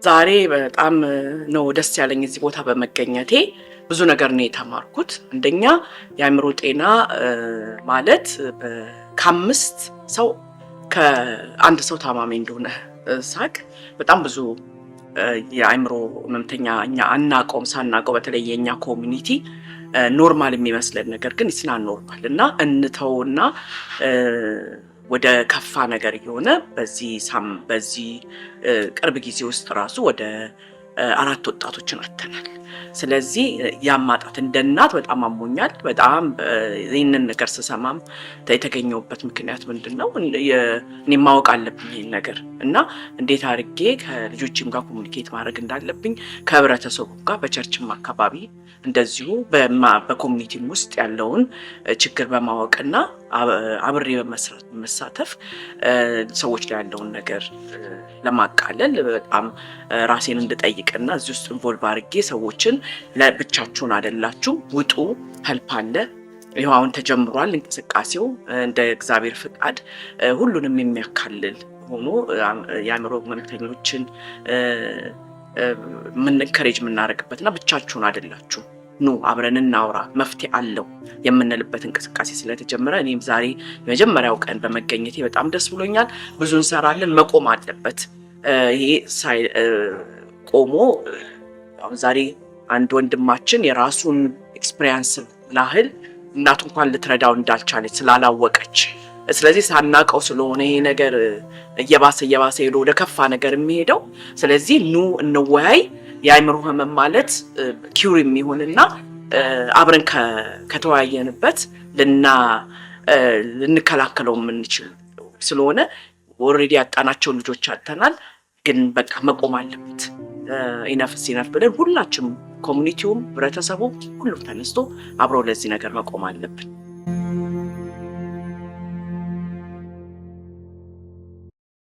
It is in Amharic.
ዛሬ በጣም ነው ደስ ያለኝ እዚህ ቦታ በመገኘቴ። ብዙ ነገር ነው የተማርኩት። አንደኛ የአእምሮ ጤና ማለት ከአምስት ሰው ከአንድ ሰው ታማሚ እንደሆነ ሳቅ በጣም ብዙ የአእምሮ ህመምተኛ እኛ አናውቀውም። ሳናውቀው በተለይ የኛ ኮሚኒቲ ኖርማል የሚመስለን ነገር ግን ይስናን ኖርማል እና እንተውና ወደ ከፋ ነገር እየሆነ በዚህ ቅርብ ጊዜ ውስጥ ራሱ ወደ 4 ወጣቶችን አተናል። ስለዚህ ያማጣት እንደ እናት በጣም አሞኛል። በጣም ይህንን ነገር ስሰማም የተገኘሁበት ምክንያት ምንድነው? እኔ ማወቅ አለብኝ ይህን ነገር እና እንዴት አድርጌ ከልጆችም ጋር ኮሙኒኬት ማድረግ እንዳለብኝ ከህብረተሰቡ ጋር በቸርችም አካባቢ እንደዚሁ በኮሚኒቲም ውስጥ ያለውን ችግር በማወቅና አብሬ በመሳተፍ ሰዎች ላይ ያለውን ነገር ለማቃለል በጣም ራሴን እንድጠይቅና እዚህ ውስጥ ኢንቮልቭ አድርጌ ሰዎችን ለብቻችሁን አይደላችሁ ውጡ፣ ሄልፕ አለ፣ ይሄው አሁን ተጀምሯል እንቅስቃሴው እንደ እግዚአብሔር ፍቃድ ሁሉንም የሚያካልል ሆኖ የአእምሮ ህመምተኞችን ኢንከሬጅ የምናደርግበትና ብቻችሁን አይደላችሁ ኑ አብረን እናውራ መፍትሄ አለው የምንልበት እንቅስቃሴ ስለተጀመረ እኔም ዛሬ የመጀመሪያው ቀን በመገኘቴ በጣም ደስ ብሎኛል። ብዙ እንሰራለን፣ መቆም አለበት። ይሄ ቆሞ ዛሬ አንድ ወንድማችን የራሱን ኤክስፒሪየንስ ላህል እናቱ እንኳን ልትረዳው እንዳልቻለች ስላላወቀች፣ ስለዚህ ሳናቀው ስለሆነ ይሄ ነገር እየባሰ ሄዶ ወደ ከፋ ነገር የሚሄደው። ስለዚህ ኑ እንወያይ። የአእምሮ ህመም ማለት ኪውር የሚሆንና አብረን ከተወያየንበት ልንከላከለው የምንችል ስለሆነ ኦልሬዲ ያጣናቸው ልጆች አጥተናል፣ ግን በቃ መቆም አለበት። ኢነፍስ ብለን ሁላችንም ኮሚኒቲውም ህብረተሰቡ ሁሉም ተነስቶ አብረው ለዚህ ነገር መቆም አለብን።